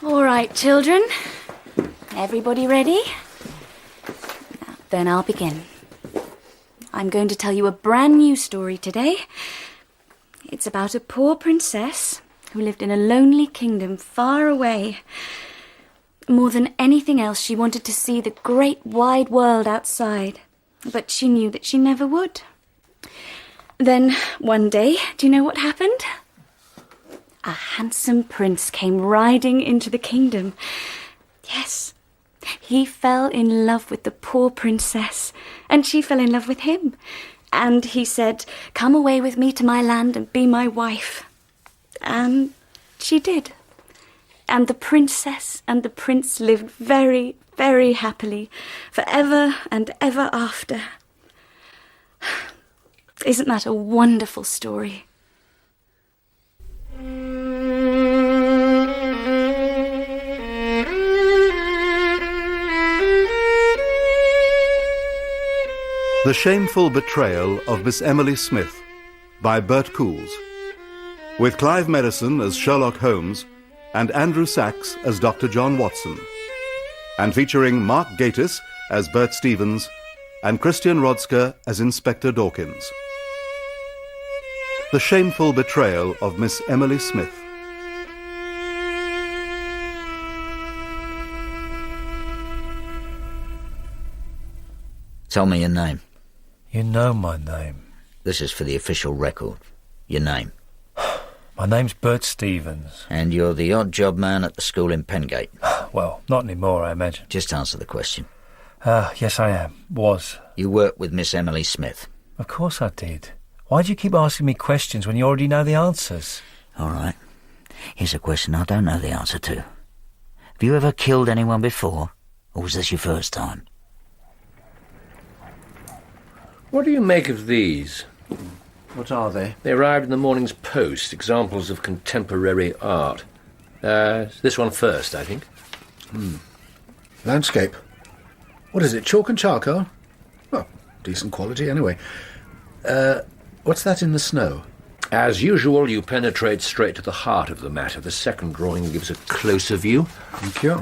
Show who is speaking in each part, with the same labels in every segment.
Speaker 1: All right, children. Everybody ready? Now, then I'll begin. I'm going to tell you a brand new story today. It's about a poor princess who lived in a lonely kingdom far away. More than anything else, she wanted to see the great wide world outside, but she knew that she never would. Then, one day, do you know what happened? A handsome prince came riding into the kingdom. Yes, he fell in love with the poor princess, and she fell in love with him. And he said, "Come away with me to my land and be my wife." And she did. And the princess and the prince lived very, very happily, forever and ever after. Isn't that a wonderful story?
Speaker 2: The Shameful Betrayal of Miss Emily Smith by Bert Stevens, with Clive Merrison as Sherlock Holmes and Andrew Sachs as Dr. John Watson, and featuring Mark Gatiss as Bert Stevens and Christian Rodsker as Inspector Dawkins. The Shameful Betrayal of Miss Emily Smith.
Speaker 3: Tell me your name.
Speaker 4: You know my name.
Speaker 3: This is for the official record. Your name.
Speaker 4: My name's Bert Stevens.
Speaker 3: And you're the odd job man at the school in Pengate.
Speaker 4: Well, not anymore, I imagine.
Speaker 3: Just answer the question.
Speaker 4: Yes, I am. Was.
Speaker 3: You worked with Miss Emily Smith.
Speaker 4: Of course I did. Why do you keep asking me questions when you already know the answers?
Speaker 3: All right. Here's a question I don't know the answer to. Have you ever killed anyone before, or was this your first time?
Speaker 5: What do you make of these?
Speaker 6: What are they?
Speaker 5: They arrived in the morning's post, examples of contemporary art. This one first, I think.
Speaker 6: Landscape. What is it, chalk and charcoal? Well, decent quality anyway. What's that in the snow?
Speaker 5: As usual, you penetrate straight to the heart of the matter. The second drawing gives a closer view.
Speaker 6: Thank you.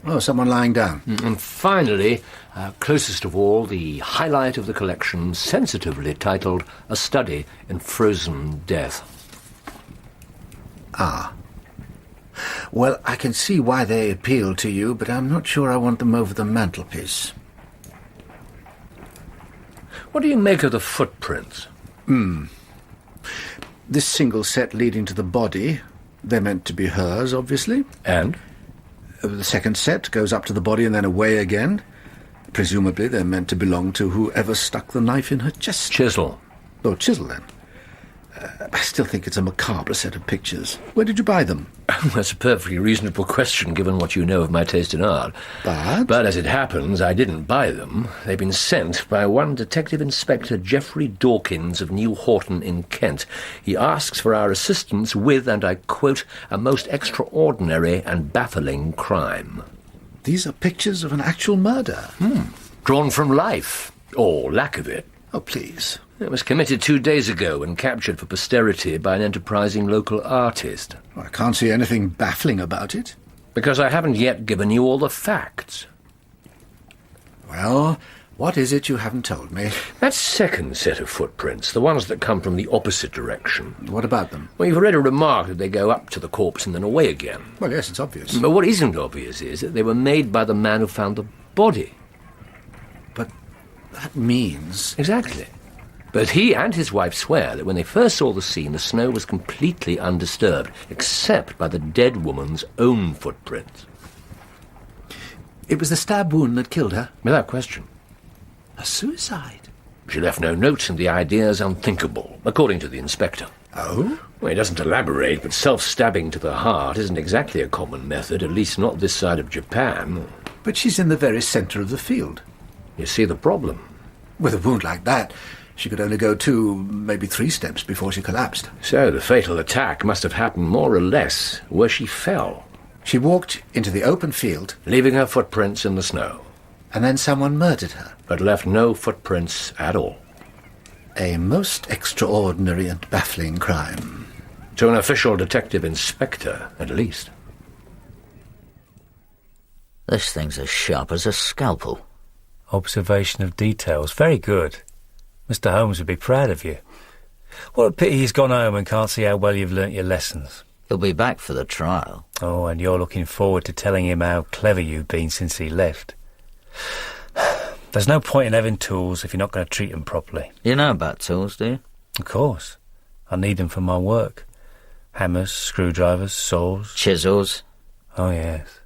Speaker 6: Oh, someone lying down.
Speaker 5: And finally, closest of all, the highlight of the collection, sensitively titled A Study in Frozen Death.
Speaker 6: Ah. Well, I can see why they appeal to you, but I'm not sure I want them over the mantelpiece.
Speaker 5: What do you make of the footprints?
Speaker 6: This single set leading to the body, they're meant to be hers, obviously.
Speaker 5: And?
Speaker 6: The second set goes up to the body and then away again. Presumably they're meant to belong to whoever stuck the knife in her chest.
Speaker 5: Chisel.
Speaker 6: Oh, chisel, then. I still think it's a macabre set of pictures. Where did you buy them?
Speaker 5: That's a perfectly reasonable question, given what you know of my taste in art.
Speaker 6: But
Speaker 5: as it happens, I didn't buy them. They've been sent by one Detective Inspector Geoffrey Dawkins of New Horton in Kent. He asks for our assistance with, and I quote, "a most extraordinary and baffling crime."
Speaker 6: These are pictures of an actual murder.
Speaker 5: Drawn from life, or lack of it.
Speaker 6: Oh, please.
Speaker 5: It was committed 2 days ago and captured for posterity by an enterprising local artist.
Speaker 6: I can't see anything baffling about it.
Speaker 5: Because I haven't yet given you all the facts.
Speaker 6: Well, what is it you haven't told me?
Speaker 5: That second set of footprints, the ones that come from the opposite direction.
Speaker 6: What about them?
Speaker 5: Well, you've already remarked that they go up to the corpse and then away again.
Speaker 6: Well, yes, it's obvious.
Speaker 5: But what isn't obvious is that they were made by the man who found the body.
Speaker 6: But that means...
Speaker 5: Exactly. But he and his wife swear that when they first saw the scene, the snow was completely undisturbed, except by the dead woman's own footprints.
Speaker 6: It was the stab wound that killed her?
Speaker 5: Without question.
Speaker 6: A suicide?
Speaker 5: She left no notes, and the idea is unthinkable, according to the inspector.
Speaker 6: Oh?
Speaker 5: Well, he doesn't elaborate, but self-stabbing to the heart isn't exactly a common method, at least not this side of Japan.
Speaker 6: But she's in the very centre of the field.
Speaker 5: You see the problem?
Speaker 6: With a wound like that, she could only go 2, maybe 3 steps before she collapsed.
Speaker 5: So the fatal attack must have happened more or less where she fell.
Speaker 6: She walked into the open field,
Speaker 5: leaving her footprints in the snow.
Speaker 6: And then someone murdered her.
Speaker 5: But left no footprints at all.
Speaker 6: A most extraordinary and baffling crime.
Speaker 5: To an official detective inspector, at least.
Speaker 3: This thing's as sharp as a scalpel.
Speaker 4: Observation of details. Very good. Mr. Holmes would be proud of you. What a pity he's gone home and can't see how well you've learnt your lessons.
Speaker 3: He'll be back for the trial.
Speaker 4: Oh, and you're looking forward to telling him how clever you've been since he left. There's no point in having tools if you're not going to treat them properly.
Speaker 3: You know about tools, do you?
Speaker 4: Of course. I need them for my work. Hammers, screwdrivers, saws.
Speaker 3: Chisels.
Speaker 4: Oh, yes.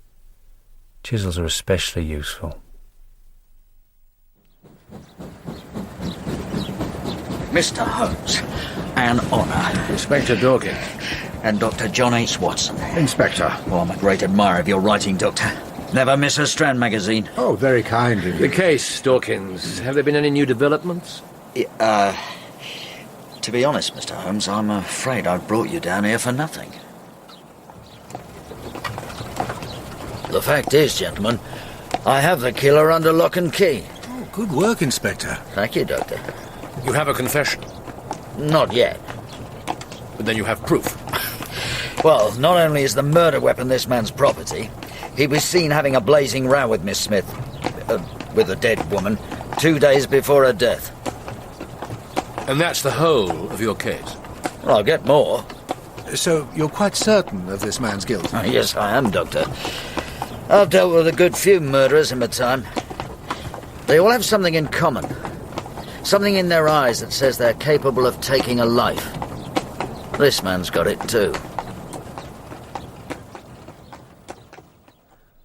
Speaker 4: Chisels are especially useful.
Speaker 3: Mr. Holmes, an honour.
Speaker 5: Inspector Dawkins.
Speaker 3: And Dr. John H. Watson.
Speaker 6: Inspector.
Speaker 3: Oh, I'm a great admirer of your writing, Doctor. Never miss a Strand magazine.
Speaker 6: Oh, very kind of you.
Speaker 5: The case, Dawkins. Have there been any new developments?
Speaker 3: To be honest, Mr. Holmes, I'm afraid I've brought you down here for nothing. The fact is, gentlemen, I have the killer under lock and key.
Speaker 6: Oh, good work, Inspector.
Speaker 3: Thank you, Doctor.
Speaker 5: You have a confession,
Speaker 3: Not yet.
Speaker 5: but then you have proof.
Speaker 3: Well, not only is the murder weapon this man's property, he was seen having a blazing row with Miss Smith, with a dead woman, 2 days before her death.
Speaker 5: And that's the whole of your case.
Speaker 3: Well, I'll get more.
Speaker 6: So you're quite certain of this man's guilt?
Speaker 3: Yes, I am, Doctor. I've dealt with a good few murderers in my time. They all have something in common. Something in their eyes that says they're capable of taking a life. This man's got it too.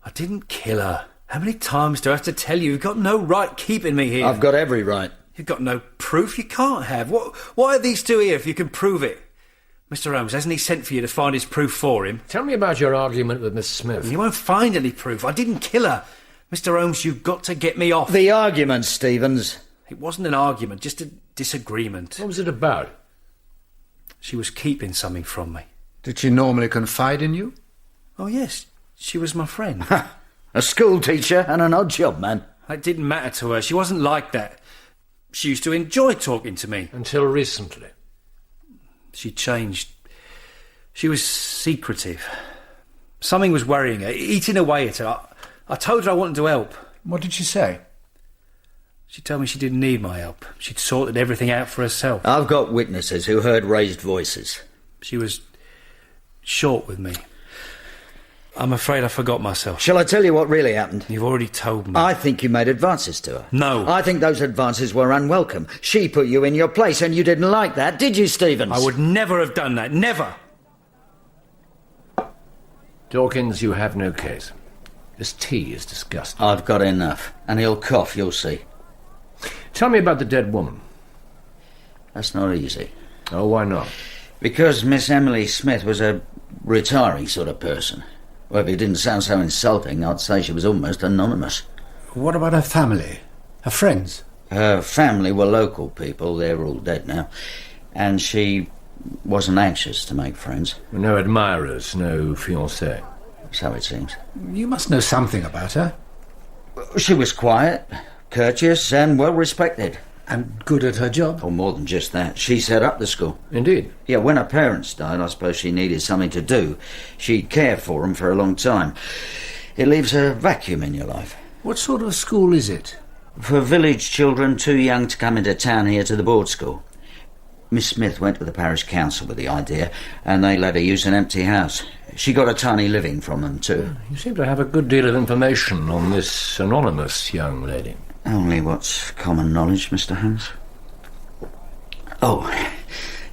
Speaker 4: I didn't kill her. How many times do I have to tell you? You've got no right keeping me here.
Speaker 3: I've got every right.
Speaker 4: You've got no proof. You can't have. Why are these two here if you can prove it? Mr. Holmes, hasn't he sent for you to find his proof for him?
Speaker 5: Tell me about your argument with Miss Smith.
Speaker 4: You won't find any proof. I didn't kill her. Mr. Holmes, you've got to get me off.
Speaker 3: The argument, Stevens.
Speaker 4: It wasn't an argument, just a disagreement.
Speaker 5: What was it about?
Speaker 4: She was keeping something from me.
Speaker 6: Did she normally confide in you?
Speaker 4: Oh, yes. She was my friend.
Speaker 3: A school teacher and an odd job, man.
Speaker 4: It didn't matter to her. She wasn't like that. She used to enjoy talking to me.
Speaker 5: Until recently.
Speaker 4: She changed. She was secretive. Something was worrying her, eating away at her. I told her I wanted to help.
Speaker 6: What did she say?
Speaker 4: She told me she didn't need my help. She'd sorted everything out for herself.
Speaker 3: I've got witnesses who heard raised voices.
Speaker 4: She was short with me. I'm afraid I forgot myself.
Speaker 3: Shall I tell you what really happened?
Speaker 4: You've already told me.
Speaker 3: I think you made advances to her.
Speaker 4: No.
Speaker 3: I think those advances were unwelcome. She put you in your place and you didn't like that, did you, Stevens?
Speaker 4: I would never have done that. Never.
Speaker 5: Dawkins, you have no case. This tea is disgusting.
Speaker 3: I've got enough. And he'll cough, you'll see.
Speaker 5: Tell me about the dead woman.
Speaker 3: That's not easy.
Speaker 5: Oh, why not?
Speaker 3: Because Miss Emily Smith was a retiring sort of person. Well, if it didn't sound so insulting, I'd say she was almost anonymous.
Speaker 6: What about her family? Her friends?
Speaker 3: Her family were local people. They're all dead now. And she wasn't anxious to make friends.
Speaker 5: No admirers, no fiancé.
Speaker 3: So it seems.
Speaker 6: You must know something about her.
Speaker 3: She was quiet, courteous, and well respected.
Speaker 6: And good at her job.
Speaker 3: Or more than just that. She set up the school.
Speaker 5: Indeed.
Speaker 3: Yeah, when her parents died, I suppose she needed something to do. She'd cared for them for a long time. It leaves a vacuum in your life.
Speaker 6: What sort of school is it?
Speaker 3: For village children too young to come into town here to the board school. Miss Smith went to the parish council with the idea, and they let her use an empty house. She got a tiny living from them, too.
Speaker 5: You seem to have a good deal of information on this anonymous young lady.
Speaker 3: Only what's common knowledge, Mr. Holmes. Oh,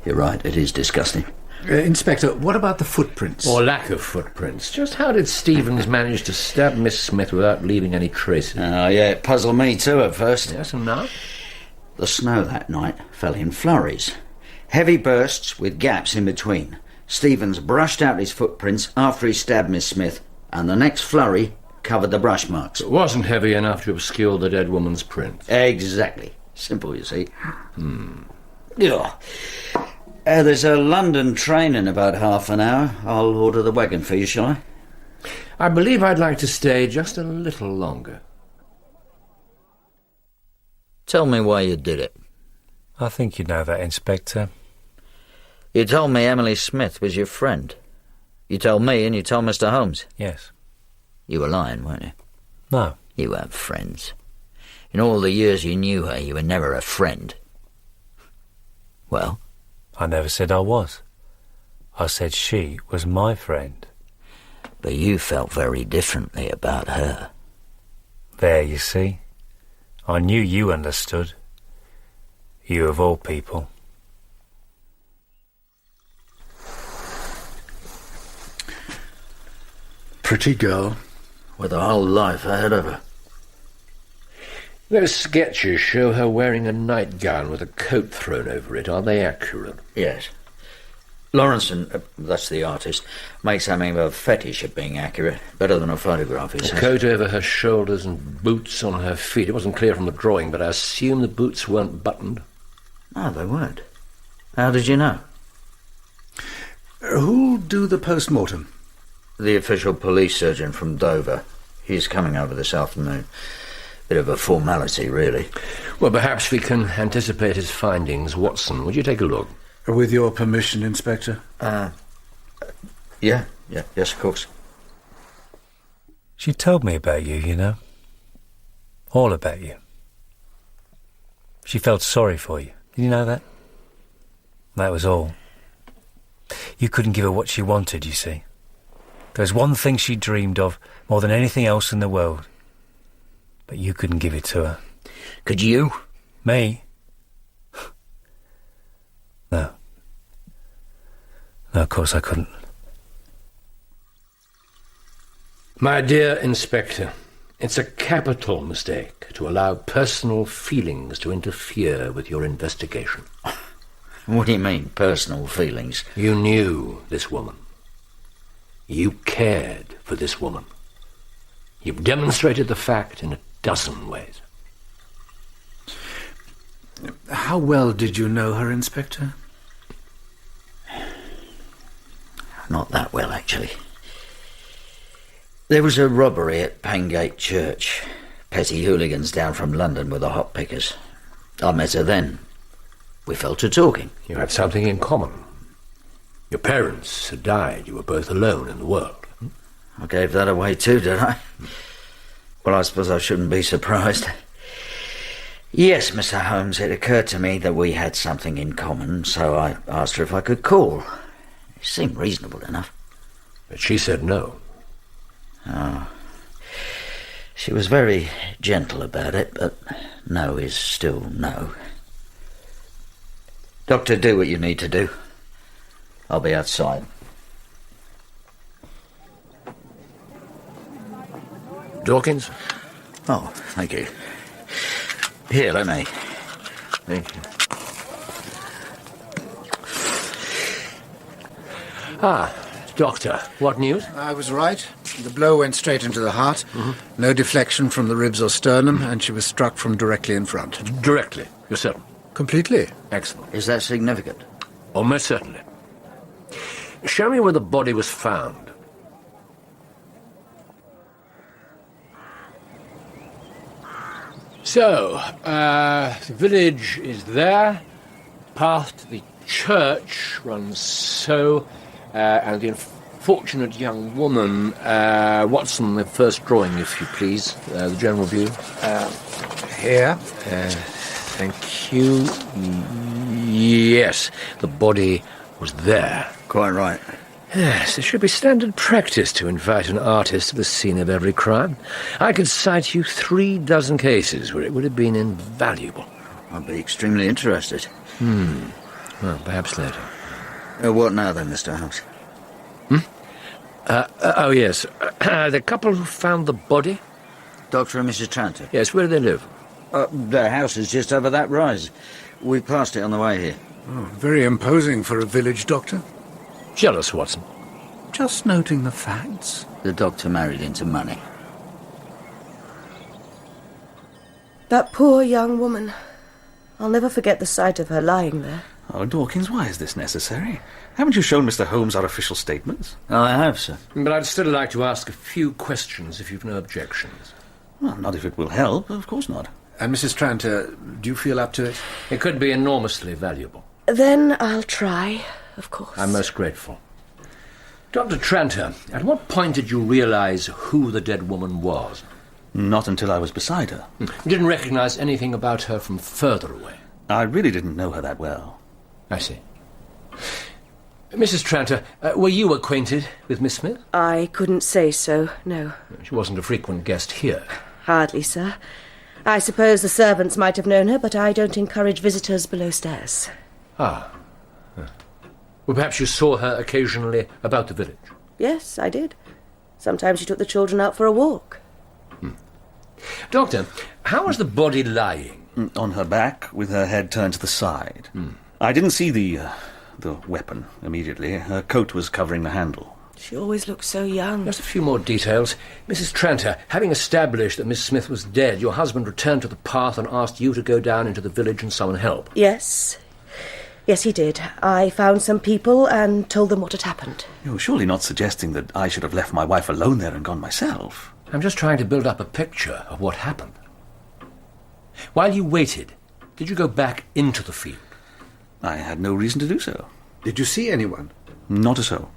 Speaker 3: you're right, it is disgusting.
Speaker 6: Inspector, what about the footprints?
Speaker 5: Or lack of footprints. Just how did Stevens manage to stab Miss Smith without leaving any traces?
Speaker 3: Oh, yeah, it puzzled me too at first.
Speaker 5: Yes, and now?
Speaker 3: The snow that night fell in flurries. Heavy bursts with gaps in between. Stevens brushed out his footprints after he stabbed Miss Smith, and the next flurry covered the brush marks.
Speaker 5: It wasn't heavy enough to obscure the dead woman's print.
Speaker 3: Exactly. Simple, you see. Yeah. There's a London train in about half an hour. I'll order the wagon for you, shall I?
Speaker 5: I believe I'd like to stay just a little longer.
Speaker 3: Tell me why you did it.
Speaker 4: I think you know that, Inspector.
Speaker 3: You told me Emily Smith was your friend. You told me and you told Mr. Holmes.
Speaker 4: Yes.
Speaker 3: You were lying, weren't you?
Speaker 4: No.
Speaker 3: You have friends. In all the years you knew her, you were never a friend. Well?
Speaker 4: I never said I was. I said she was my friend.
Speaker 3: But you felt very differently about her.
Speaker 4: There, you see. I knew you understood. You of all people.
Speaker 6: Pretty girl.
Speaker 3: With a whole life ahead of her.
Speaker 5: Those sketches show her wearing a nightgown with a coat thrown over it. Are they accurate?
Speaker 3: Yes. Lawrenson, that's the artist, makes something of a fetish of being accurate. Better than a photograph, he
Speaker 5: A
Speaker 3: says.
Speaker 5: coat over her shoulders and boots on her feet. It wasn't clear from the drawing, but I assume the boots weren't buttoned.
Speaker 3: No, they weren't. How did you know?
Speaker 6: Who'll do the post-mortem?
Speaker 3: The official police surgeon from Dover. He's coming over this afternoon. Bit of a formality, really.
Speaker 5: Well, perhaps we can anticipate his findings. Watson, would you take a look?
Speaker 6: With your permission, Inspector.
Speaker 3: Yes, of course.
Speaker 4: She told me about you, you know. All about you. She felt sorry for you. Did you know that? That was all. You couldn't give her what she wanted, you see. There was one thing she dreamed of more than anything else in the world. But you couldn't give it to her.
Speaker 3: Could you?
Speaker 4: Me? No. No, of course I couldn't.
Speaker 5: My dear Inspector, it's a capital mistake to allow personal feelings to interfere with your investigation.
Speaker 3: What do you mean, personal feelings?
Speaker 5: You knew this woman. You cared for this woman. You've demonstrated the fact in a dozen ways.
Speaker 6: How well did you know her, Inspector?
Speaker 3: Not that well, actually. There was a robbery at Pangate Church. Petty hooligans down from London with the hot pickers. I met her then. We fell to talking.
Speaker 5: You had something in common. Your parents had died. You were both alone in the world.
Speaker 3: I gave that away too, did I? Well, I suppose I shouldn't be surprised. Yes, Mr. Holmes, it occurred to me that we had something in common, so I asked her if I could call. It seemed reasonable enough.
Speaker 5: But she said no.
Speaker 3: Oh. She was very gentle about it, but no is still no. Doctor, do what you need to do. I'll be outside.
Speaker 5: Dawkins?
Speaker 3: Oh, thank you. Here, let me. Thank you.
Speaker 5: Doctor, what news?
Speaker 6: I was right. The blow went straight into the heart. Mm-hmm. No deflection from the ribs or sternum, and she was struck from directly in front.
Speaker 5: Directly, you're certain?
Speaker 6: Completely.
Speaker 5: Excellent.
Speaker 3: Is that significant?
Speaker 5: Almost certainly. Show me where the body was found. So, the village is there. Path to the church runs so, and the unfortunate young woman, Watson, the first drawing, if you please, the general view.
Speaker 6: Here.
Speaker 5: Thank you. Yes, the body was there.
Speaker 3: Quite right.
Speaker 5: Yes, it should be standard practice to invite an artist to the scene of every crime. I could cite you 36 cases where it would have been invaluable.
Speaker 3: I'd be extremely interested.
Speaker 5: Well, perhaps later.
Speaker 3: What now then, Mr. Holmes?
Speaker 5: Oh, yes. The couple who found the body?
Speaker 3: Dr. and Mrs. Tranter?
Speaker 5: Yes, where do they live?
Speaker 3: Their house is just over that rise. We passed it on the way here.
Speaker 6: Oh, very imposing for a village doctor.
Speaker 5: Jealous, Watson.
Speaker 6: Just noting the facts.
Speaker 3: The doctor married into money.
Speaker 7: That poor young woman. I'll never forget the sight of her lying there.
Speaker 8: Oh, Dawkins, why is this necessary? Haven't you shown Mr. Holmes our official statements?
Speaker 3: I have, sir.
Speaker 5: But I'd still like to ask a few questions if you've no objections.
Speaker 8: Well, not if it will help. Of course not.
Speaker 6: And Mrs. Tranter, do you feel up to it?
Speaker 5: It could be enormously valuable.
Speaker 7: Then I'll try, of course.
Speaker 5: I'm most grateful. Dr. Tranter, at what point did you realize who the dead woman was?
Speaker 8: Not until I was beside her.
Speaker 5: You didn't recognise anything about her from further away?
Speaker 8: I really didn't know her that well.
Speaker 5: I see. Mrs. Tranter, were you acquainted with Miss Smith?
Speaker 7: I couldn't say so, no.
Speaker 5: She wasn't a frequent guest here.
Speaker 7: Hardly, sir. I suppose the servants might have known her, but I don't encourage visitors below stairs.
Speaker 5: Ah. Well, perhaps you saw her occasionally about the village?
Speaker 7: Yes, I did. Sometimes she took the children out for a walk.
Speaker 5: Doctor, how was the body lying?
Speaker 8: On her back, with her head turned to the side. I didn't see the weapon immediately. Her coat was covering the handle.
Speaker 7: She always looked so young.
Speaker 5: Just a few more details. Mrs. Tranter, having established that Miss Smith was dead, your husband returned to the path and asked you to go down into the village and summon help.
Speaker 7: Yes. Yes, he did. I found some people and told them what had happened.
Speaker 8: You're surely not suggesting that I should have left my wife alone there and gone myself.
Speaker 5: I'm just trying to build up a picture of what happened. While you waited, did you go back into the field?
Speaker 8: I had no reason to do so.
Speaker 6: Did you see anyone?
Speaker 8: Not a soul.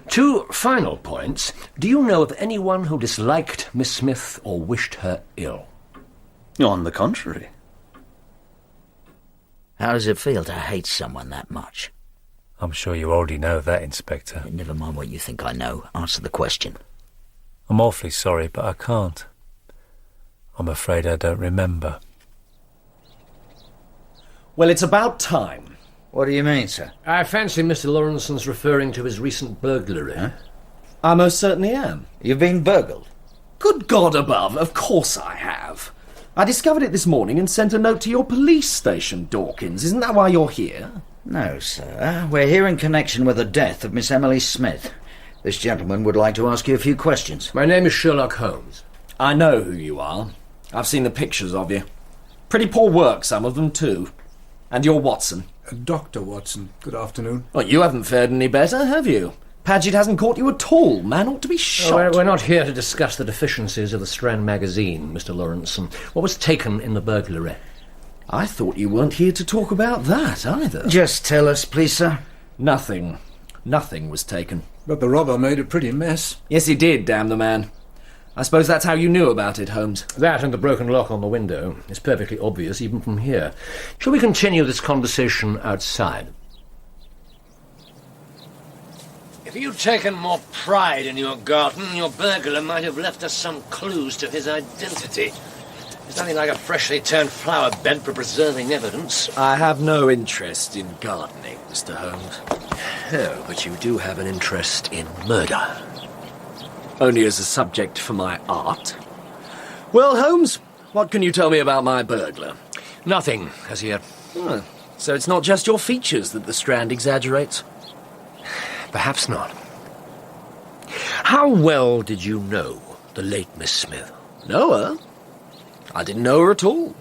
Speaker 5: 2 final points. Do you know of anyone who disliked Miss Smith or wished her ill?
Speaker 8: On the contrary.
Speaker 3: How does it feel to hate someone that much?
Speaker 4: I'm sure you already know that, Inspector.
Speaker 3: Never mind what you think I know. Answer the question.
Speaker 4: I'm awfully sorry, but I can't. I'm afraid I don't remember.
Speaker 9: Well, it's about time.
Speaker 3: What do you mean, sir?
Speaker 5: I fancy Mr. Lawrenson's referring to his recent burglary.
Speaker 3: Huh?
Speaker 9: I most certainly am.
Speaker 3: You've been burgled?
Speaker 9: Good God above, of course I have. I discovered it this morning and sent a note to your police station, Dawkins. Isn't that why you're here?
Speaker 3: No, sir. We're here in connection with the death of Miss Emily Smith. This gentleman would like to ask you a few questions.
Speaker 5: My name is Sherlock Holmes.
Speaker 9: I know who you are. I've seen the pictures of you. Pretty poor work, some of them, too. And you're Watson.
Speaker 10: Dr. Watson, good afternoon.
Speaker 9: Well, you haven't fared any better, have you? Paget hasn't caught you at all. Man ought to be shot.
Speaker 5: We're not here to discuss the deficiencies of the Strand magazine, Mr. Lawrenson. What was taken in the burglary?
Speaker 9: I thought you weren't here to talk about that, either.
Speaker 3: Just tell us, please, sir.
Speaker 9: Nothing. Nothing was taken.
Speaker 10: But the robber made a pretty mess.
Speaker 9: Yes, he did, damn the man. I suppose that's how you knew about it, Holmes.
Speaker 5: That and the broken lock on the window is perfectly obvious even from here. Shall we continue this conversation outside? If you'd taken more pride in your garden, your burglar might have left us some clues to his identity. There's nothing like a freshly turned flower bed for preserving evidence.
Speaker 9: I have no interest in gardening, Mr. Holmes.
Speaker 5: Oh, but you do have an interest in murder.
Speaker 9: Only as a subject for my art. Well, Holmes, what can you tell me about my burglar?
Speaker 5: Nothing, as yet.
Speaker 9: Oh, so it's not just your features that the Strand exaggerates?
Speaker 5: Perhaps not. How well did you know the late Miss Smith?
Speaker 9: Know her? I didn't know her at all.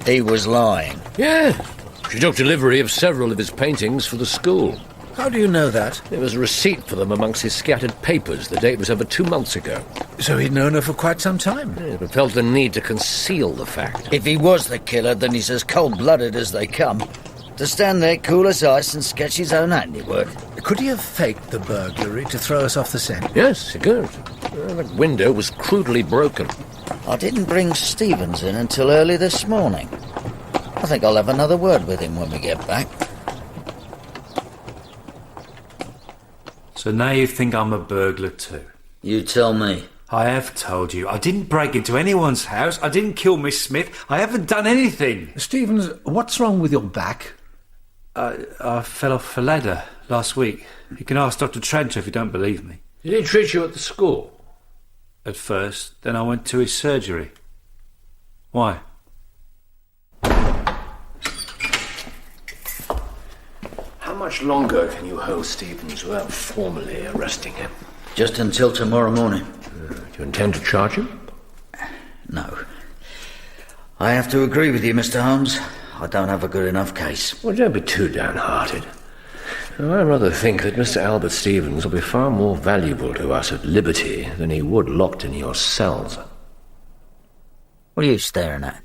Speaker 3: He was lying.
Speaker 5: Yeah. She took delivery of several of his paintings for the school.
Speaker 6: How do you know that?
Speaker 5: There was a receipt for them amongst his scattered papers. The date was over 2 months ago.
Speaker 6: So he'd known her for quite some time.
Speaker 5: Yeah, but felt the need to conceal the fact.
Speaker 3: If he was the killer, then he's as cold-blooded as they come. To stand there cool as ice and sketch his own handiwork.
Speaker 6: Could he have faked the burglary to throw us off the scent?
Speaker 5: Yes, he could. The window was crudely broken.
Speaker 3: I didn't bring Stevens in until early this morning. I think I'll have another word with him when we get back.
Speaker 4: So now you think I'm a burglar too?
Speaker 3: You tell me.
Speaker 4: I have told you. I didn't break into anyone's house. I didn't kill Miss Smith. I haven't done anything.
Speaker 6: Stevens, what's wrong with your back?
Speaker 4: I fell off a ladder last week. You can ask Dr. Tranter if you don't believe me.
Speaker 5: Did he treat you at the school?
Speaker 4: At first, then I went to his surgery. Why?
Speaker 5: How much longer can you hold Stevens without formally arresting him?
Speaker 3: Just until tomorrow morning.
Speaker 5: Do you intend to charge him?
Speaker 3: No. I have to agree with you, Mr. Holmes. I don't have a good enough case.
Speaker 5: Well, don't be too downhearted. I rather think that Mr. Albert Stevens will be far more valuable to us at liberty than he would locked in your cells.
Speaker 3: What are you staring at?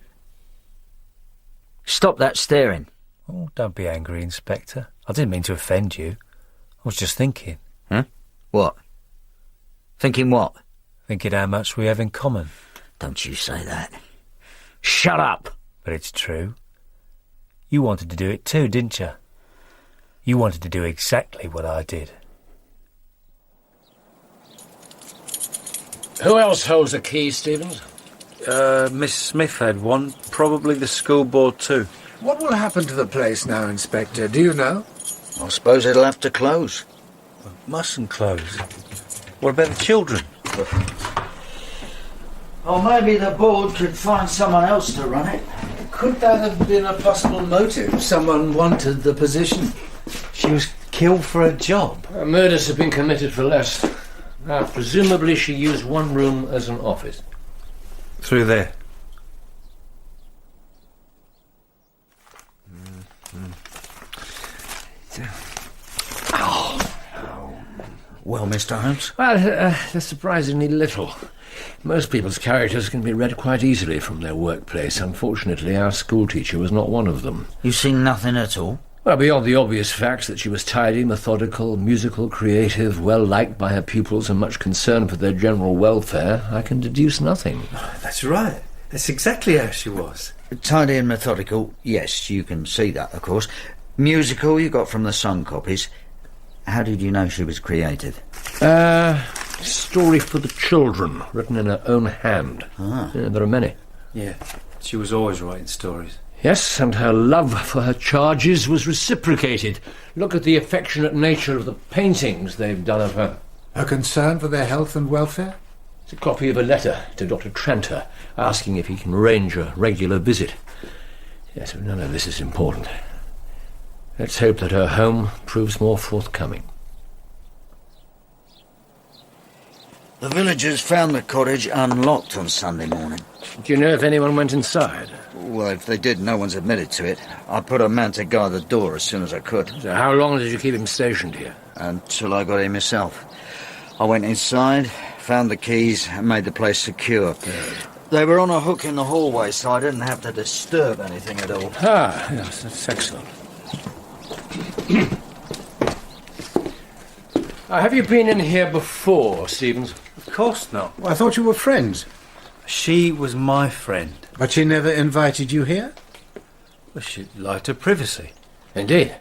Speaker 3: Stop that staring.
Speaker 4: Oh, don't be angry, Inspector. I didn't mean to offend you. I was just thinking.
Speaker 3: Huh? What? Thinking what?
Speaker 4: Thinking how much we have in common.
Speaker 3: Don't you say that. Shut up!
Speaker 4: But it's true. You wanted to do it too, didn't you? You wanted to do exactly what I did.
Speaker 5: Who else holds the key, Stevens?
Speaker 10: Miss Smith had one. Probably the school board too.
Speaker 6: What will happen to the place now, Inspector? Do you know?
Speaker 3: I suppose it'll have to close.
Speaker 10: Mustn't close. What about the children?
Speaker 3: Or maybe the board could find someone else to run it.
Speaker 6: Could that have been a possible motive? Someone wanted the position.
Speaker 10: She was killed for a job.
Speaker 5: Murders have been committed for less. Now, presumably she used one room as an office.
Speaker 10: Through there.
Speaker 3: Well, Mr. Holmes?
Speaker 5: Well, there's surprisingly little. Most people's characters can be read quite easily from their workplace. Unfortunately, our schoolteacher was not one of them.
Speaker 3: You've seen nothing at all?
Speaker 5: Well, beyond the obvious facts that she was tidy, methodical, musical, creative, well-liked by her pupils and much concerned for their general welfare, I can deduce nothing.
Speaker 10: That's right. That's exactly how she was.
Speaker 3: Tidy and methodical, yes, you can see that, of course. Musical, you got from the Sun copies. How did you know she was creative?
Speaker 5: Story for the children, written in her own hand.
Speaker 3: Ah.
Speaker 5: Yeah, there are many.
Speaker 10: Yeah, she was always writing stories.
Speaker 5: Yes, and her love for her charges was reciprocated. Look at the affectionate nature of the paintings they've done of her.
Speaker 6: A concern for their health and welfare?
Speaker 5: It's a copy of a letter to Dr. Tranter, asking if he can arrange a regular visit. Yes, but none of this is important. Let's hope that her home proves more forthcoming.
Speaker 3: The villagers found the cottage unlocked on Sunday morning.
Speaker 5: Do you know if anyone went inside?
Speaker 3: Well, if they did, no one's admitted to it. I put a man to guard the door as soon as I could.
Speaker 5: So how long did you keep him stationed here?
Speaker 3: Until I got in myself. I went inside, found the keys, and made the place secure. They were on a hook in the hallway, so I didn't have to disturb anything at all.
Speaker 5: Ah, yes, that's excellent. Have you been in here before, Stevens?
Speaker 10: Of course not.
Speaker 6: Well, I thought you were friends.
Speaker 10: She was my friend.
Speaker 6: But she never invited you here?
Speaker 10: Well, she liked her privacy.
Speaker 5: Indeed.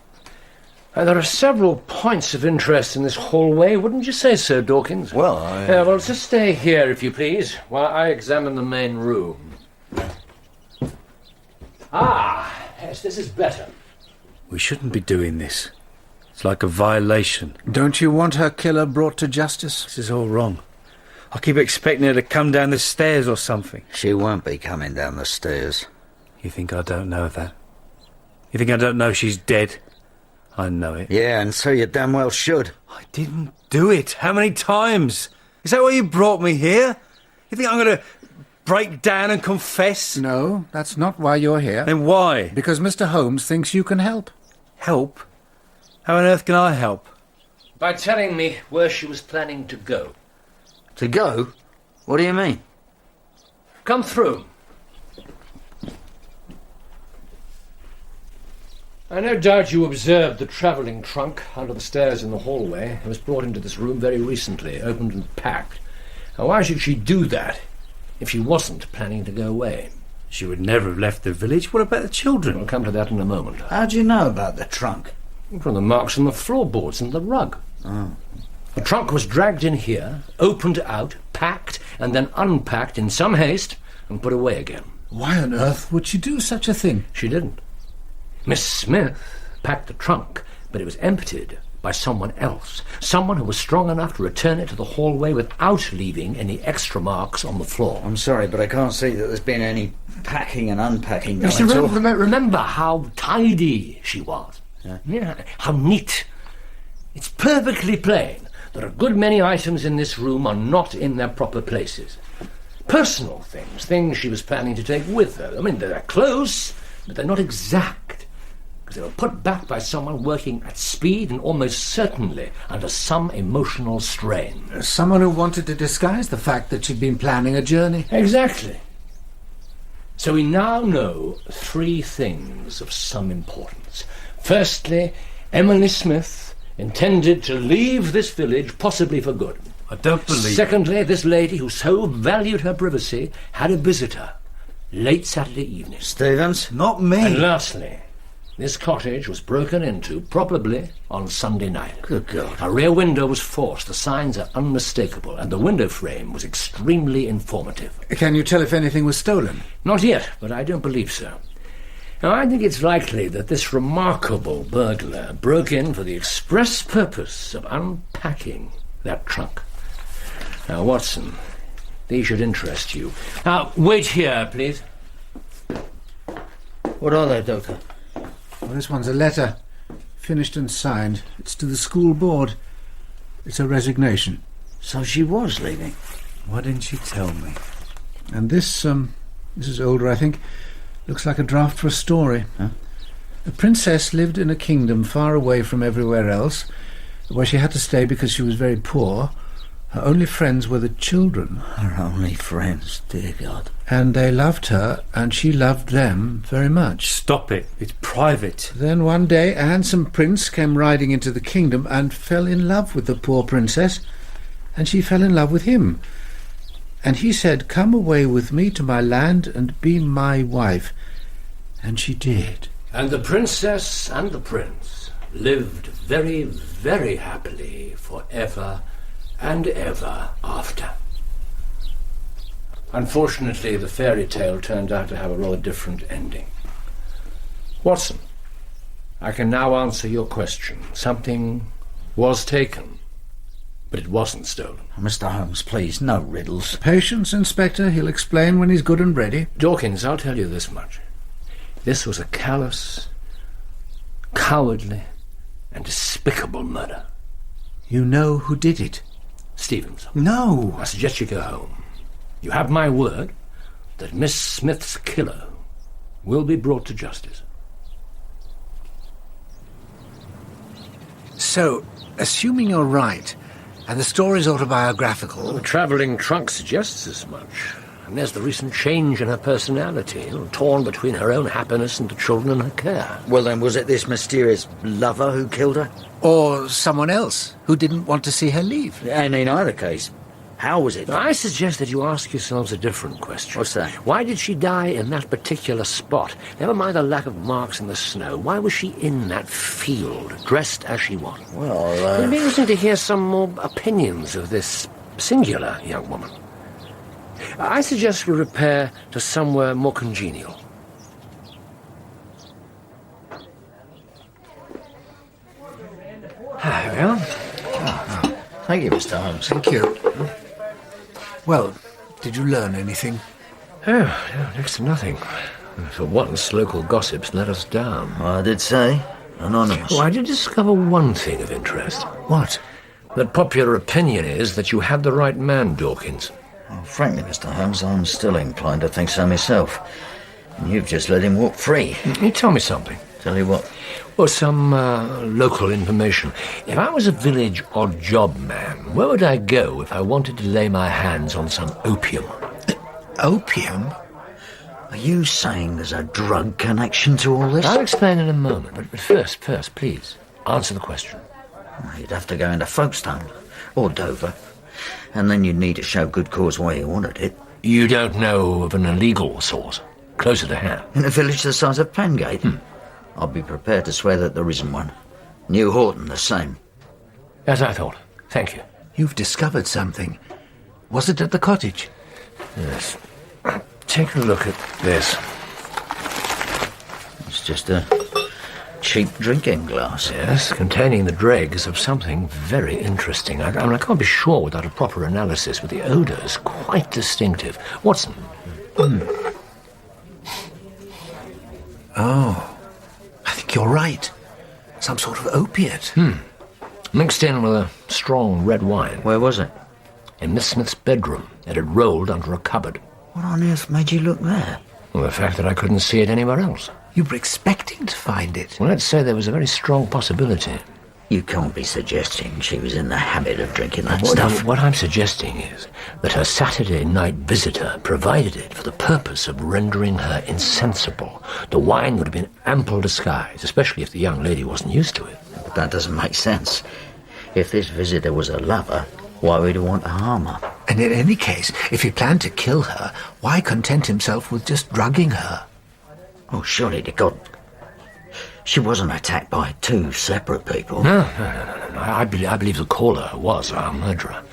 Speaker 5: There are several points of interest in this hallway, wouldn't you say, Sir Dawkins?
Speaker 3: Well,
Speaker 5: well, just stay here, if you please, while I examine the main room. Ah, yes, this is better.
Speaker 10: We shouldn't be doing this. It's like a violation.
Speaker 6: Don't you want her killer brought to justice?
Speaker 10: This is all wrong. I keep expecting her to come down the stairs or something.
Speaker 3: She won't be coming down the stairs.
Speaker 10: You think I don't know that? You think I don't know she's dead? I know it.
Speaker 3: Yeah, and so you damn well should.
Speaker 10: I didn't do it. How many times? Is that why you brought me here? You think I'm going to break down and confess?
Speaker 6: No, that's not why you're here.
Speaker 10: Then why?
Speaker 6: Because Mr. Holmes thinks you can help.
Speaker 10: Help? How on earth can I help?
Speaker 5: By telling me where she was planning to go.
Speaker 3: To go? What do you mean?
Speaker 5: Come through. I no doubt you observed the travelling trunk under the stairs in the hallway. It was brought into this room very recently, opened and packed. Now, why should she do that if she wasn't planning to go away?
Speaker 10: She would never have left the village. What about the children?
Speaker 5: We'll come to that in a moment.
Speaker 3: How do you know about the trunk?
Speaker 5: From the marks on the floorboards and the rug.
Speaker 3: Oh.
Speaker 5: The trunk was dragged in here, opened out, packed, and then unpacked in some haste and put away again.
Speaker 6: Why on earth would she do such a thing?
Speaker 5: She didn't. Miss Smith packed the trunk, but it was emptied by someone else. Someone who was strong enough to return it to the hallway without leaving any extra marks on the floor.
Speaker 3: I'm sorry, but I can't see that there's been any packing and unpacking done
Speaker 5: Yes,
Speaker 3: at all.
Speaker 5: remember how tidy she was. Yeah, how neat. It's perfectly plain that a good many items in this room are not in their proper places. Personal things, things she was planning to take with her. I mean, they're close, but they're not exact, because they were put back by someone working at speed and almost certainly under some emotional strain.
Speaker 6: Someone who wanted to disguise the fact that she'd been planning a journey.
Speaker 5: Exactly. So we now know 3 things of some importance. Firstly, Emily Smith intended to leave this village, possibly for good.
Speaker 10: I don't believe
Speaker 5: Secondly, this lady who so valued her privacy had a visitor late Saturday evening.
Speaker 3: Stevens?
Speaker 10: Not me.
Speaker 5: And lastly, this cottage was broken into, probably on Sunday night.
Speaker 3: Good God.
Speaker 5: A rear window was forced, the signs are unmistakable, and the window frame was extremely informative.
Speaker 6: Can you tell if anything was stolen?
Speaker 5: Not yet, but I don't believe so. Now, I think it's likely that this remarkable burglar broke in for the express purpose of unpacking that trunk. Now, Watson, these should interest you. Now, wait here, please.
Speaker 3: What are they, Doctor?
Speaker 6: Well, this one's a letter, finished and signed. It's to the school board. It's a resignation.
Speaker 3: So she was leaving.
Speaker 10: Why didn't she tell me?
Speaker 6: And this is older, I think. Looks like a draft for a story.
Speaker 3: Huh?
Speaker 6: A princess lived in a kingdom far away from everywhere else, where she had to stay because she was very poor. Her only friends were the children.
Speaker 3: Her only friends, dear God.
Speaker 6: And they loved her, and she loved them very much.
Speaker 10: Stop it. It's private.
Speaker 6: Then one day a handsome prince came riding into the kingdom and fell in love with the poor princess, and she fell in love with him. And he said, "Come away with me to my land and be my wife." And she did.
Speaker 5: And the princess and the prince lived very, very happily forever and ever after. Unfortunately, the fairy tale turned out to have a rather different ending. Watson, I can now answer your question. Something was taken, but it wasn't stolen.
Speaker 3: Mr. Holmes, please, no riddles.
Speaker 6: Patience, Inspector. He'll explain when he's good and ready.
Speaker 5: Dawkins, I'll tell you this much. This was a callous, cowardly, and despicable murder.
Speaker 6: You know who did it?
Speaker 5: Stevens.
Speaker 10: No.
Speaker 5: I suggest you go home. You have my word that Miss Smith's killer will be brought to justice.
Speaker 6: So, assuming you're right, and the story's autobiographical...
Speaker 5: The travelling trunk suggests as much. And there's the recent change in her personality, torn between her own happiness and the children in her care.
Speaker 3: Well, then, was it this mysterious lover who killed her?
Speaker 6: Or someone else who didn't want to see her leave?
Speaker 3: And in either case, how was it?
Speaker 5: I suggest that you ask yourselves a different question.
Speaker 3: What's that?
Speaker 5: Why did she die in that particular spot? Never mind the lack of marks in the snow. Why was she in that field, dressed as she was?
Speaker 3: Well,
Speaker 5: It'd be interesting to hear some more opinions of this singular young woman. I suggest we repair to somewhere more congenial. There we are.
Speaker 3: thank you, Mr. Holmes.
Speaker 6: Thank you. Well, did you learn anything?
Speaker 5: Oh, next to nothing. For once, local gossips let us down.
Speaker 3: I did say, anonymous.
Speaker 5: Oh, I did discover one thing of interest.
Speaker 6: What?
Speaker 5: That popular opinion is that you had the right man, Dawkins.
Speaker 3: Well, frankly, Mr. Holmes, I'm still inclined to think so myself. You've just let him walk free.
Speaker 5: You tell me something.
Speaker 3: Tell you what.
Speaker 5: Well, some local information. If I was a village odd job man, where would I go if I wanted to lay my hands on some opium?
Speaker 6: Opium?
Speaker 3: Are you saying there's a drug connection to all this?
Speaker 5: I'll explain in a moment, but first, please, answer the question.
Speaker 3: Well, you'd have to go into Folkestone or Dover, and then you'd need to show good cause why you wanted it.
Speaker 5: You don't know of an illegal source closer to hand?
Speaker 3: In a village the size of Pangate? I'll be prepared to swear that there isn't one. New Horton, the same.
Speaker 5: As I thought. Thank you.
Speaker 6: You've discovered something. Was it at the cottage?
Speaker 5: Yes. Take a look at this.
Speaker 3: It's just a cheap drinking glass.
Speaker 5: Yes, containing the dregs of something very interesting. I can't be sure without a proper analysis, but the odour is quite distinctive. Watson.
Speaker 6: Oh, I think you're right. Some sort of opiate.
Speaker 5: Mixed in with a strong red wine.
Speaker 3: Where was it?
Speaker 5: In Miss Smith's bedroom. It had rolled under a cupboard.
Speaker 3: What on earth made you look there?
Speaker 5: Well, the fact that I couldn't see it anywhere else.
Speaker 6: You were expecting to find it.
Speaker 5: Well, let's say there was a very strong possibility.
Speaker 3: You can't be suggesting she was in the habit of drinking that stuff.
Speaker 5: What I'm suggesting is that her Saturday night visitor provided it for the purpose of rendering her insensible. The wine would have been ample disguise, especially if the young lady wasn't used to it.
Speaker 3: But that doesn't make sense. If this visitor was a lover, why would he want to harm her?
Speaker 6: And in any case, if he planned to kill her, why content himself with just drugging her?
Speaker 3: Oh, surely to God, she wasn't attacked by two separate people.
Speaker 5: No. I believe the caller was our murderer.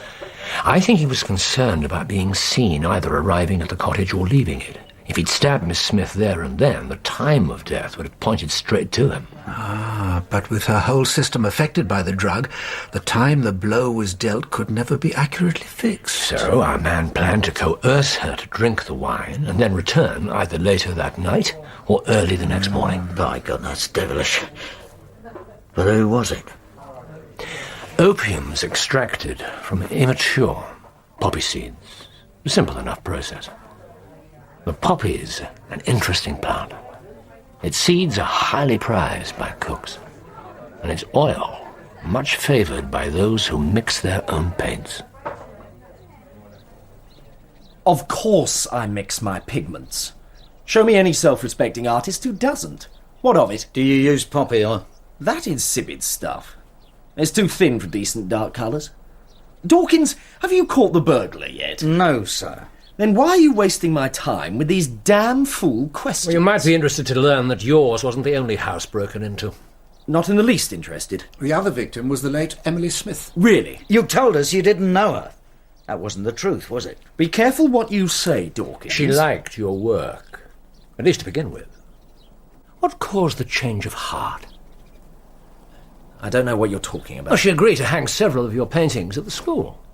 Speaker 5: I think he was concerned about being seen either arriving at the cottage or leaving it. If he'd stabbed Miss Smith there and then, the time of death would have pointed straight to him.
Speaker 6: But with her whole system affected by the drug, the time the blow was dealt could never be accurately fixed.
Speaker 5: So our man planned to coerce her to drink the wine and then return either later that night or early the next morning.
Speaker 3: By God, that's devilish. But who was it?
Speaker 5: Opium's extracted from immature poppy seeds. A simple enough process. The poppy is an interesting plant. Its seeds are highly prized by cooks, and its oil much favoured by those who mix their own paints.
Speaker 9: Of course I mix my pigments. Show me any self-respecting artist who doesn't. What of it?
Speaker 3: Do you use poppy oil?
Speaker 9: That insipid stuff. It's too thin for decent dark colours. Dawkins, have you caught the burglar yet?
Speaker 3: No, sir.
Speaker 9: Then why are you wasting my time with these damn fool questions?
Speaker 5: Well, you might be interested to learn that yours wasn't the only house broken into.
Speaker 9: Not in the least interested.
Speaker 6: The other victim was the late Emily Smith.
Speaker 9: Really?
Speaker 3: You told us you didn't know her. That wasn't the truth, was it?
Speaker 9: Be careful what you say, Dawkins.
Speaker 5: She liked your work, at least to begin with. What caused the change of heart?
Speaker 9: I don't know what you're talking about.
Speaker 5: Well, she agreed to hang several of your paintings at the school.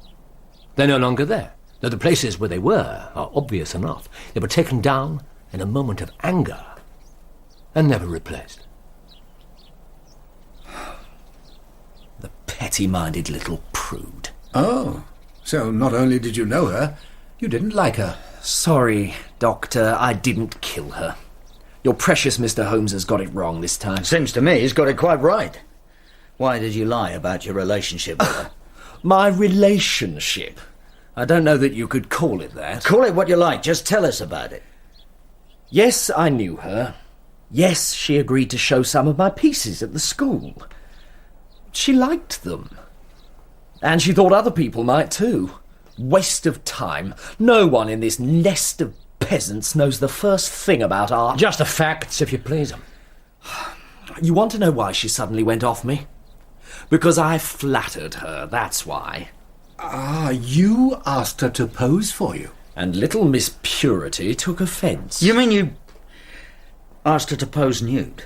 Speaker 5: They're no longer there. Though the places where they were are obvious enough. They were taken down in a moment of anger and never replaced.
Speaker 9: The petty-minded little prude.
Speaker 6: Oh, so not only did you know her, you didn't like her.
Speaker 9: Sorry, Doctor, I didn't kill her. Your precious Mr. Holmes has got it wrong this time.
Speaker 3: Seems to me he's got it quite right. Why did you lie about your relationship with her?
Speaker 9: My relationship? I don't know that you could call it that.
Speaker 3: Call it what you like, just tell us about it.
Speaker 9: Yes, I knew her. Yes, she agreed to show some of my pieces at the school. She liked them. And she thought other people might too. Waste of time. No one in this nest of peasants knows the first thing about art.
Speaker 5: Just the facts, if you please.
Speaker 9: You want to know why she suddenly went off me? Because I flattered her, that's why.
Speaker 6: You asked her to pose for you.
Speaker 9: And little Miss Purity took offence.
Speaker 3: You mean you asked her to pose nude?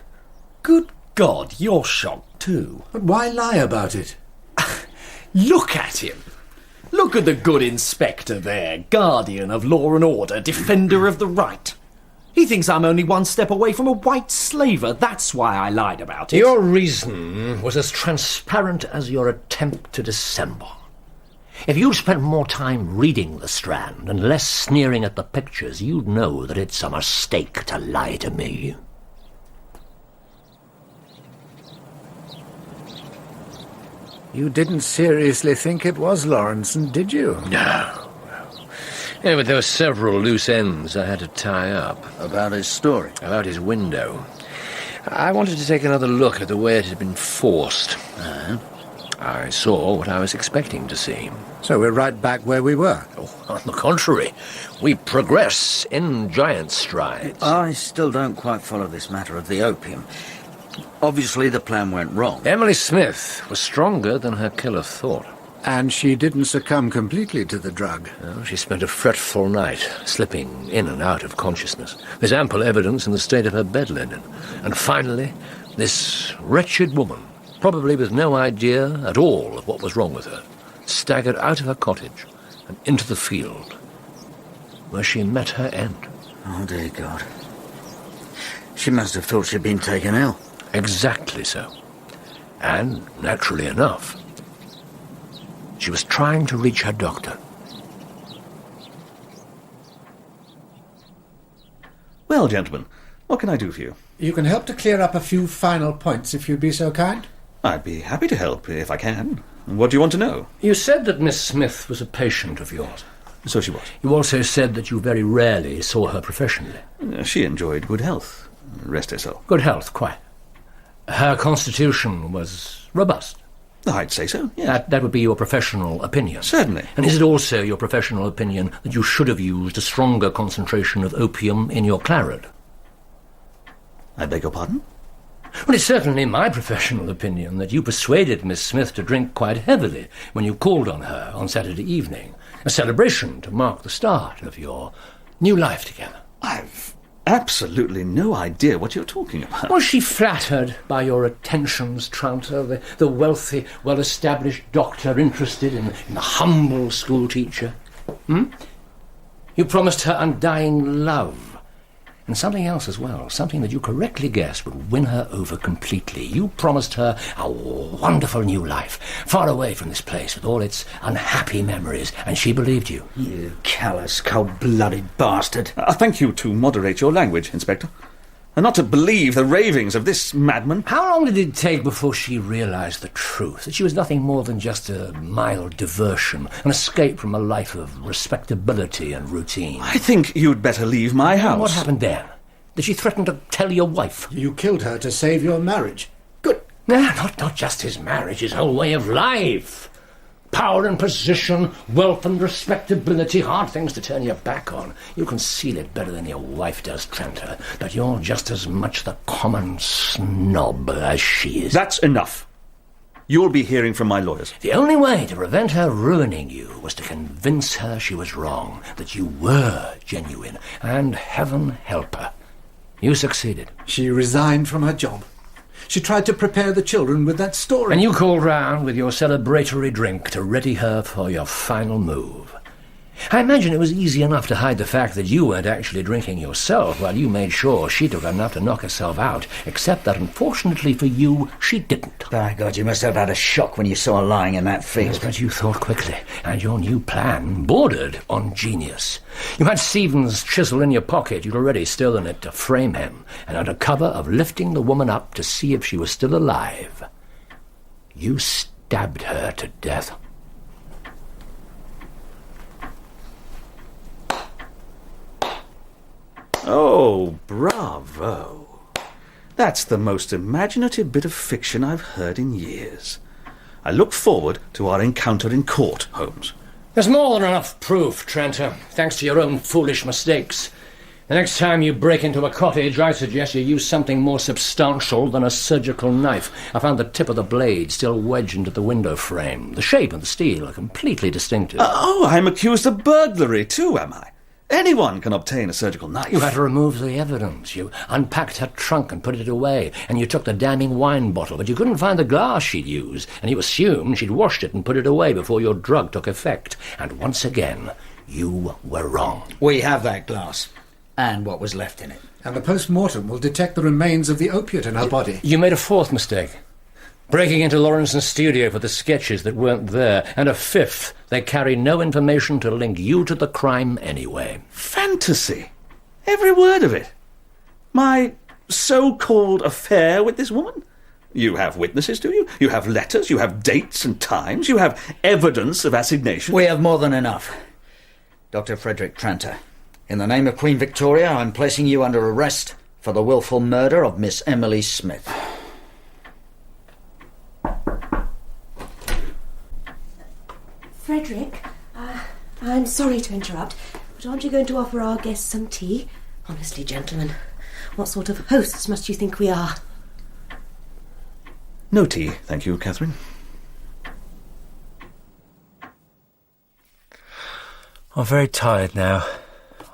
Speaker 9: Good God, you're shocked too.
Speaker 6: But why lie about it?
Speaker 9: Look at him. Look at the good inspector there, guardian of law and order, defender of the right. He thinks I'm only one step away from a white slaver. That's why I lied about it.
Speaker 5: Your reason was as transparent as your attempt to dissemble. If you'd spent more time reading the Strand and less sneering at the pictures, you'd know that it's a mistake to lie to me.
Speaker 6: You didn't seriously think it was Lawrenson, did you?
Speaker 5: No. Yeah, but there were several loose ends I had to tie up.
Speaker 3: About his story?
Speaker 5: About his window. I wanted to take another look at the way it had been forced. I saw what I was expecting to see.
Speaker 6: So we're right back where we were?
Speaker 5: Oh, on the contrary, we progress in giant strides.
Speaker 3: I still don't quite follow this matter of the opium. Obviously the plan went wrong.
Speaker 5: Emily Smith was stronger than her killer thought.
Speaker 6: And she didn't succumb completely to the drug.
Speaker 5: No, she spent a fretful night, slipping in and out of consciousness. There's ample evidence in the state of her bed linen. And finally, this wretched woman, probably with no idea at all of what was wrong with her, staggered out of her cottage and into the field, where she met her end.
Speaker 3: Oh, dear God. She must have thought she'd been taken ill.
Speaker 5: Exactly so. And, naturally enough, she was trying to reach her doctor.
Speaker 8: Well, gentlemen, what can I do for you?
Speaker 6: You can help to clear up a few final points if you'd be so kind.
Speaker 8: I'd be happy to help if I can. What do you want to know?
Speaker 5: You said that Miss Smith was a patient of yours.
Speaker 8: So she was.
Speaker 5: You also said that you very rarely saw her professionally.
Speaker 8: She enjoyed good health. Rest her soul.
Speaker 5: Good health, quite. Her constitution was robust.
Speaker 8: I'd say so, yeah.
Speaker 5: That would be your professional opinion.
Speaker 8: Certainly.
Speaker 5: And is it also your professional opinion that you should have used a stronger concentration of opium in your claret?
Speaker 8: I beg your pardon?
Speaker 5: Well, it's certainly my professional opinion that you persuaded Miss Smith to drink quite heavily when you called on her on Saturday evening, a celebration to mark the start of your new life together.
Speaker 8: I've absolutely no idea what you're talking about.
Speaker 5: Was she flattered by your attentions, Tranter, the wealthy, well-established doctor interested in the humble schoolteacher? You promised her undying love. And something else as well, something that you correctly guessed would win her over completely. You promised her a wonderful new life, far away from this place with all its unhappy memories, and she believed you.
Speaker 3: You callous, cold-blooded bastard.
Speaker 8: Thank you to moderate your language, Inspector. And not to believe the ravings of this madman.
Speaker 5: How long did it take before she realized the truth, that she was nothing more than just a mild diversion, an escape from a life of respectability and routine?
Speaker 8: I think you'd better leave my house.
Speaker 5: And what happened then? Did she threaten to tell your wife?
Speaker 6: You killed her to save your marriage.
Speaker 5: Good. No, not just his marriage, his whole way of life. Power and position, wealth and respectability, hard things to turn your back on. You conceal it better than your wife does, Tranter, but you're just as much the common snob as she is.
Speaker 8: That's enough. You'll be hearing from my lawyers.
Speaker 5: The only way to prevent her ruining you was to convince her she was wrong, that you were genuine, and heaven help her. You succeeded.
Speaker 6: She resigned from her job. She tried to prepare the children with that story.
Speaker 5: And you called round with your celebratory drink to ready her for your final move. I imagine it was easy enough to hide the fact that you weren't actually drinking yourself while you made sure she took enough to knock herself out, except that unfortunately for you, she didn't.
Speaker 3: By God, you must have had a shock when you saw her lying in that field.
Speaker 5: Yes, but you thought quickly, and your new plan bordered on genius. You had Stevens' chisel in your pocket. You'd already stolen it to frame him, and under cover of lifting the woman up to see if she was still alive, you stabbed her to death.
Speaker 8: Oh, bravo. That's the most imaginative bit of fiction I've heard in years. I look forward to our encounter in court, Holmes.
Speaker 5: There's more than enough proof, Tranter, thanks to your own foolish mistakes. The next time you break into a cottage, I suggest you use something more substantial than a surgical knife. I found the tip of the blade still wedged into the window frame. The shape and the steel are completely distinctive.
Speaker 8: I'm accused of burglary too, am I? Anyone can obtain a surgical knife.
Speaker 5: You had to remove the evidence. You unpacked her trunk and put it away, and you took the damning wine bottle, but you couldn't find the glass she'd used, and you assumed she'd washed it and put it away before your drug took effect. And once again, you were wrong.
Speaker 3: We have that glass, and what was left in it.
Speaker 6: And the post-mortem will detect the remains of the opiate in her body.
Speaker 5: You made a fourth mistake. Breaking into Lawrence's studio for the sketches that weren't there, and a fifth, they carry no information to link you to the crime anyway.
Speaker 8: Fantasy. Every word of it. My so-called affair with this woman? You have witnesses, do you? You have letters, you have dates and times, you have evidence of assignation.
Speaker 3: We have more than enough. Dr. Frederick Tranter, in the name of Queen Victoria, I'm placing you under arrest for the willful murder of Miss Emily Smith.
Speaker 7: Frederick, I'm sorry to interrupt, but aren't you going to offer our guests some tea? Honestly, gentlemen, what sort of hosts must you think we are?
Speaker 8: No tea, thank you, Catherine.
Speaker 4: I'm very tired now.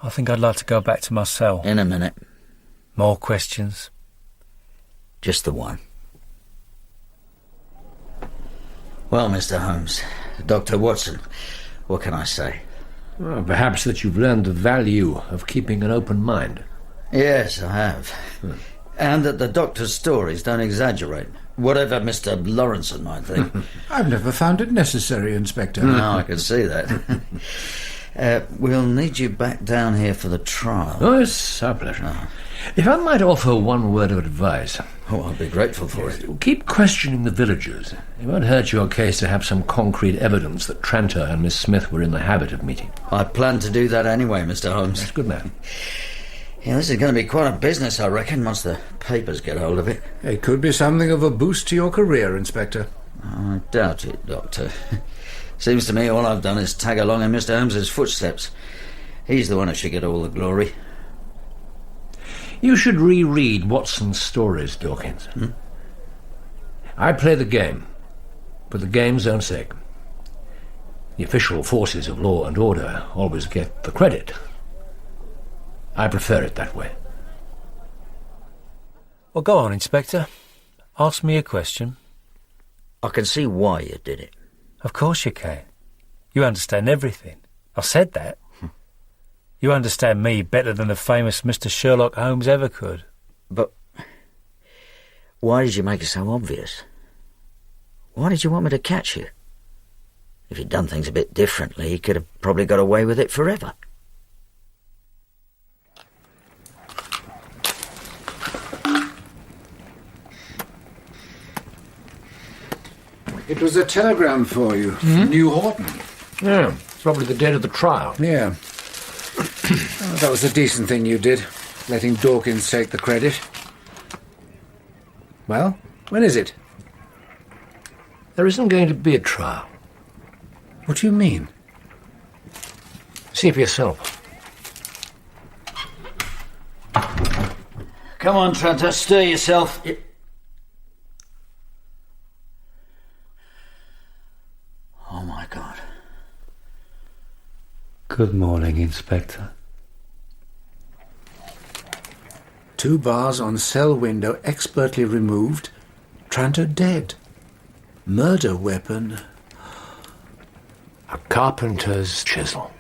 Speaker 4: I think I'd like to go back to my cell.
Speaker 3: In a minute.
Speaker 4: More questions?
Speaker 3: Just the one. Well, Mr. Holmes, Dr. Watson, what can I say?
Speaker 5: Well, perhaps that you've learned the value of keeping an open mind.
Speaker 3: Yes, I have. And that the doctor's stories don't exaggerate, whatever Mr. Lawrenson might think.
Speaker 6: I've never found it necessary, Inspector.
Speaker 3: No, I can see that. We'll need you back down here for the trial.
Speaker 5: Oh, it's our pleasure. If I might offer one word of advice.
Speaker 3: Oh, I'd be grateful for it.
Speaker 5: Keep questioning the villagers. It won't hurt your case to have some concrete evidence that Tranter and Miss Smith were in the habit of meeting.
Speaker 3: I plan to do that anyway, Mr. Holmes.
Speaker 5: That's good, man.
Speaker 3: Yeah, this is going to be quite a business, I reckon, once the papers get hold of it.
Speaker 6: It could be something of a boost to your career, Inspector.
Speaker 3: I doubt it, Doctor. Seems to me all I've done is tag along in Mr. Holmes's footsteps. He's the one who should get all the glory.
Speaker 5: You should reread Watson's stories, Dawkins. I play the game, for the game's own sake. The official forces of law and order always get the credit. I prefer it that way.
Speaker 4: Well, go on, Inspector. Ask me a question.
Speaker 3: I can see why you did it.
Speaker 4: Of course you can. You understand everything. I said that. You understand me better than the famous Mr. Sherlock Holmes ever could.
Speaker 3: But why did you make it so obvious? Why did you want me to catch you? If you'd done things a bit differently, you could have probably got away with it forever.
Speaker 6: It was a telegram for you from New Horton.
Speaker 5: Yeah, it's probably the date of the trial.
Speaker 6: Yeah. Oh, that was a decent thing you did, letting Dawkins take the credit. Well, when is it?
Speaker 5: There isn't going to be a trial.
Speaker 6: What do you mean?
Speaker 5: See for yourself.
Speaker 3: Come on, Tranter, stir yourself. Oh, my God.
Speaker 4: Good morning, Inspector.
Speaker 6: 2 bars on cell window expertly removed. Tranter dead. Murder weapon.
Speaker 5: A carpenter's chisel.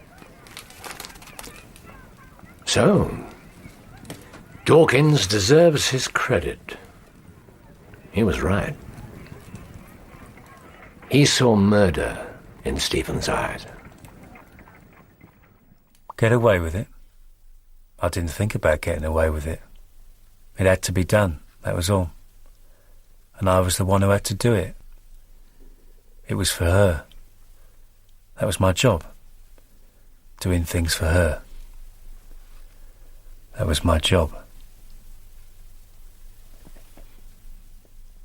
Speaker 5: So, Dawkins deserves his credit. He was right. He saw murder in Stephen's eyes.
Speaker 4: Get away with it? I didn't think about getting away with it. It had to be done, that was all. And I was the one who had to do it. It was for her. That was my job. Doing things for her. That was my job.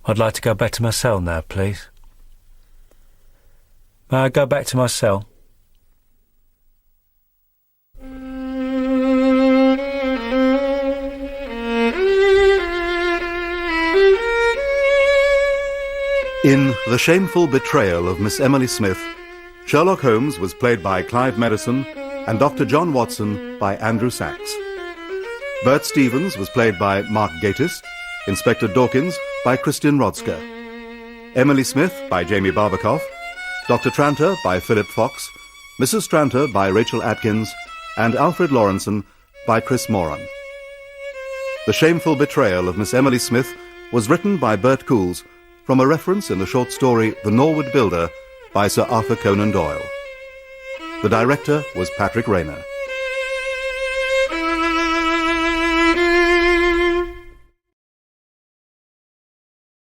Speaker 4: I'd like to go back to my cell now, please. May I go back to my cell?
Speaker 2: In The Shameful Betrayal of Miss Emily Smith, Sherlock Holmes was played by Clive Medicine and Dr. John Watson by Andrew Sachs. Bert Stevens was played by Mark Gatiss, Inspector Dawkins by Christian Rodsker, Emily Smith by Jamie Barbakoff, Dr. Tranter by Philip Fox, Mrs. Tranter by Rachel Atkins, and Alfred Lawrenson by Chris Moran. The Shameful Betrayal of Miss Emily Smith was written by Bert Coules from a reference in the short story The Norwood Builder by Sir Arthur Conan Doyle. The director was Patrick Rayner.